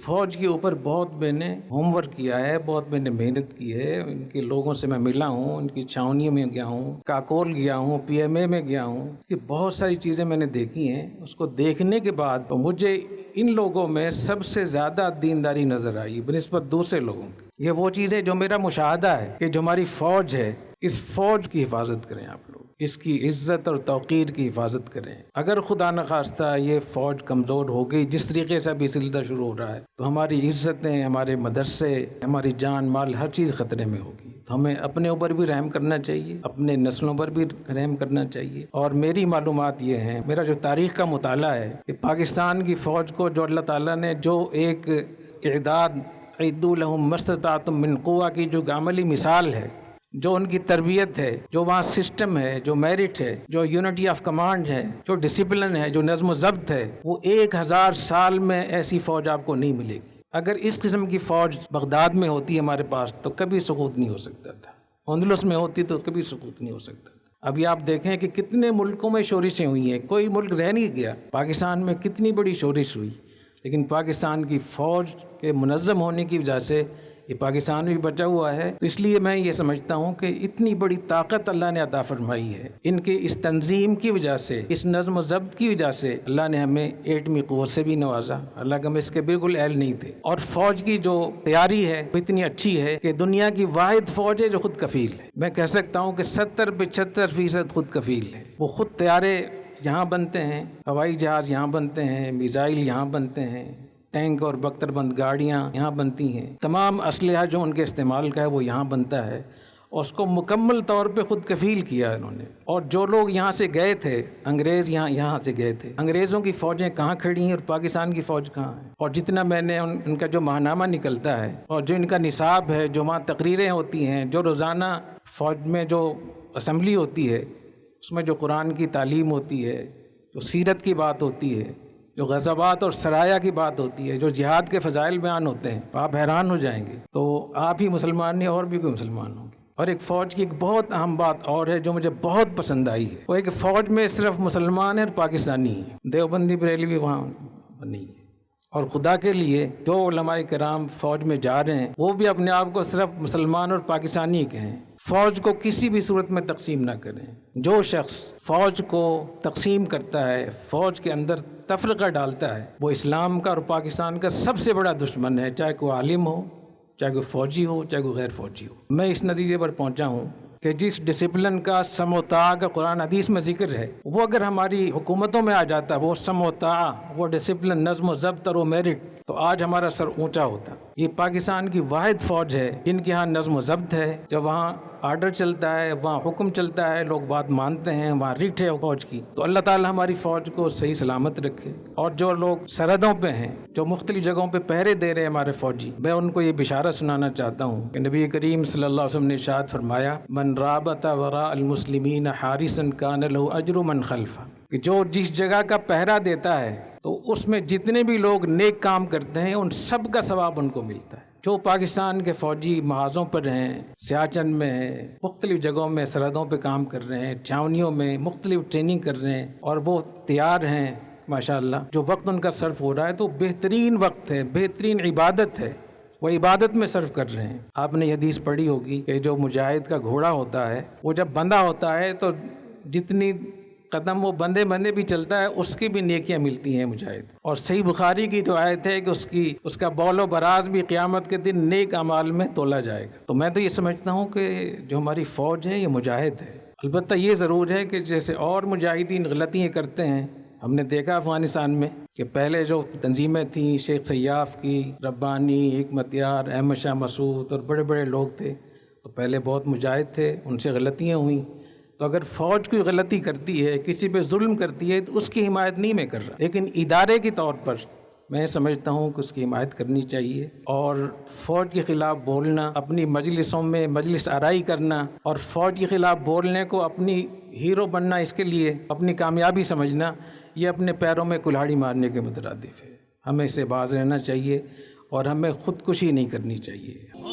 فوج کے اوپر بہت میں نے ہوم ورک کیا ہے، بہت میں نے محنت کی ہے، ان کے لوگوں سے میں ملا ہوں، ان کی چھاونیوں میں گیا ہوں، کاکول گیا ہوں، پی ایم اے میں گیا ہوں، کہ بہت ساری چیزیں میں نے دیکھی ہیں۔ اس کو دیکھنے کے بعد مجھے ان لوگوں میں سب سے زیادہ دینداری نظر آئی بنسبت دوسرے لوگوں کی۔ یہ وہ چیز ہے جو میرا مشاہدہ ہے کہ جو ہماری فوج ہے، اس فوج کی حفاظت کریں آپ لوگ، اس کی عزت اور توقیر کی حفاظت کریں۔ اگر خدا نخواستہ یہ فوج کمزور ہو گئی، جس طریقے سے ابھی سلسلہ شروع ہو رہا ہے، تو ہماری عزتیں، ہمارے مدرسے، ہماری جان مال ہر چیز خطرے میں ہوگی۔ تو ہمیں اپنے اوپر بھی رحم کرنا چاہیے، اپنے نسلوں پر بھی رحم کرنا چاہیے۔ اور میری معلومات یہ ہیں، میرا جو تاریخ کا مطالعہ ہے، کہ پاکستان کی فوج کو جو اللہ تعالیٰ نے جو ایک اعداد اعدوا لہم ما استطعتم من قوہ کی جو عملی مثال ہے، جو ان کی تربیت ہے، جو وہاں سسٹم ہے، جو میرٹ ہے، جو یونٹی آف کمانڈ ہے، جو ڈسپلن ہے، جو نظم و ضبط ہے، وہ 1000 سال میں ایسی فوج آپ کو نہیں ملے گی۔ اگر اس قسم کی فوج بغداد میں ہوتی ہمارے پاس تو کبھی سقوط نہیں ہو سکتا تھا، اندلس میں ہوتی تو کبھی سقوط نہیں ہو سکتا تھا۔ ابھی آپ دیکھیں کہ کتنے ملکوں میں شورشیں ہوئی ہیں، کوئی ملک رہ نہیں گیا۔ پاکستان میں کتنی بڑی شورش ہوئی، لیکن پاکستان کی فوج کے منظم ہونے کی وجہ سے یہ پاکستان بھی بچا ہوا ہے۔ تو اس لیے میں یہ سمجھتا ہوں کہ اتنی بڑی طاقت اللہ نے عطا فرمائی ہے، ان کے اس تنظیم کی وجہ سے، اس نظم و ضبط کی وجہ سے اللہ نے ہمیں ایٹمی قوت سے بھی نوازا، حالانکہ ہم اس کے بالکل اہل نہیں تھے۔ اور فوج کی جو تیاری ہے وہ اتنی اچھی ہے کہ دنیا کی واحد فوج ہے جو خود کفیل ہے۔ میں کہہ سکتا ہوں کہ 70-75% خود کفیل ہے۔ وہ خود طیارے یہاں بنتے ہیں، ہوائی جہاز یہاں بنتے ہیں، میزائل یہاں بنتے ہیں، ٹینک اور بختر بند گاڑیاں یہاں بنتی ہیں، تمام اسلحہ جو ان کے استعمال کا ہے وہ یہاں بنتا ہے، اور اس کو مکمل طور پہ خود کفیل کیا انہوں نے۔ اور جو لوگ یہاں سے گئے تھے، انگریز یہاں سے گئے تھے، انگریزوں کی فوجیں کہاں کھڑی ہیں اور پاکستان کی فوج کہاں ہے؟ اور جتنا میں نے ان کا جو ماہنامہ نکلتا ہے اور جو ان کا نصاب ہے، جو وہاں تقریریں ہوتی ہیں، جو روزانہ فوج میں جو اسمبلی ہوتی ہے، اس میں جو قرآن کی تعلیم ہوتی ہے، جو سیرت کی بات ہوتی ہے، جو غزوات اور سرایا کی بات ہوتی ہے، جو جہاد کے فضائل بیان ہوتے ہیں، آپ حیران ہو جائیں گے۔ تو آپ ہی مسلمان نہیں اور بھی کوئی مسلمان ہوں گے۔ اور ایک فوج کی ایک بہت اہم بات اور ہے جو مجھے بہت پسند آئی ہے، وہ ایک فوج میں صرف مسلمان ہیں اور پاکستانی ہیں، دیوبندی بریلوی وہاں نہیں ہے۔ اور خدا کے لیے جو علماء کرام فوج میں جا رہے ہیں وہ بھی اپنے آپ کو صرف مسلمان اور پاکستانی کہیں، فوج کو کسی بھی صورت میں تقسیم نہ کریں۔ جو شخص فوج کو تقسیم کرتا ہے، فوج کے اندر تفرقہ ڈالتا ہے، وہ اسلام کا اور پاکستان کا سب سے بڑا دشمن ہے، چاہے کوئی عالم ہو، چاہے کوئی فوجی ہو، چاہے کوئی غیر فوجی ہو۔ میں اس نتیجے پر پہنچا ہوں کہ جس ڈسپلن کا سمع و طاعہ کا قرآن حدیث میں ذکر ہے، وہ اگر ہماری حکومتوں میں آ جاتا، وہ سمع و طاعہ، وہ ڈسپلن، نظم و ضبط اور وہ میرٹ، تو آج ہمارا سر اونچا ہوتا۔ یہ پاکستان کی واحد فوج ہے جن کے ہاں نظم و ضبط ہے، جب وہاں آرڈر چلتا ہے، وہاں حکم چلتا ہے، لوگ بات مانتے ہیں، وہاں ریٹ ہے فوج کی۔ تو اللہ تعالی ہماری فوج کو صحیح سلامت رکھے۔ اور جو لوگ سرحدوں پہ ہیں، جو مختلف جگہوں پہ پہرے دے رہے ہیں ہمارے فوجی، میں ان کو یہ بشارت سنانا چاہتا ہوں کہ نبی کریم صلی اللہ علیہ وسلم نے ارشاد فرمایا، من رابط وراء المسلمین حارسا کان له اجر من خلفہ، کہ جو جس جگہ کا پہرا دیتا ہے تو اس میں جتنے بھی لوگ نیک کام کرتے ہیں ان سب کا ثواب ان کو ملتا ہے۔ جو پاکستان کے فوجی محاذوں پر ہیں، سیاچن میں ہیں، مختلف جگہوں میں سرحدوں پہ کام کر رہے ہیں، چھاونیوں میں مختلف ٹریننگ کر رہے ہیں، اور وہ تیار ہیں ماشاءاللہ، جو وقت ان کا صرف ہو رہا ہے تو بہترین وقت ہے، بہترین عبادت ہے، وہ عبادت میں صرف کر رہے ہیں۔ آپ نے یہ حدیث پڑھی ہوگی کہ جو مجاہد کا گھوڑا ہوتا ہے، وہ جب بندھا ہوتا ہے تو جتنی قدم وہ بندے بھی چلتا ہے اس کی بھی نیکیاں ملتی ہیں مجاہد۔ اور صحیح بخاری کی جو آیت ہے کہ اس کا بول و براز بھی قیامت کے دن نیک اعمال میں تولا جائے گا۔ تو میں تو یہ سمجھتا ہوں کہ جو ہماری فوج ہے یہ مجاہد ہے۔ البتہ یہ ضرور ہے کہ جیسے اور مجاہدین غلطیاں کرتے ہیں، ہم نے دیکھا افغانستان میں کہ پہلے جو تنظیمیں تھیں، شیخ سیاف کی، ربانی، حکمت یار، احمد شاہ مسعود اور بڑے بڑے لوگ تھے، تو پہلے بہت مجاہد تھے، ان سے غلطیاں ہوئیں۔ تو اگر فوج کوئی غلطی کرتی ہے، کسی پہ ظلم کرتی ہے، تو اس کی حمایت نہیں میں کر رہا، لیکن ادارے کے طور پر میں سمجھتا ہوں کہ اس کی حمایت کرنی چاہیے۔ اور فوج کے خلاف بولنا، اپنی مجلسوں میں مجلس آرائی کرنا اور فوج کے خلاف بولنے کو اپنی ہیرو بننا، اس کے لیے اپنی کامیابی سمجھنا، یہ اپنے پیروں میں کلہاڑی مارنے کے مترادف ہے۔ ہمیں اس سے باز رہنا چاہیے اور ہمیں خودکشی نہیں کرنی چاہیے۔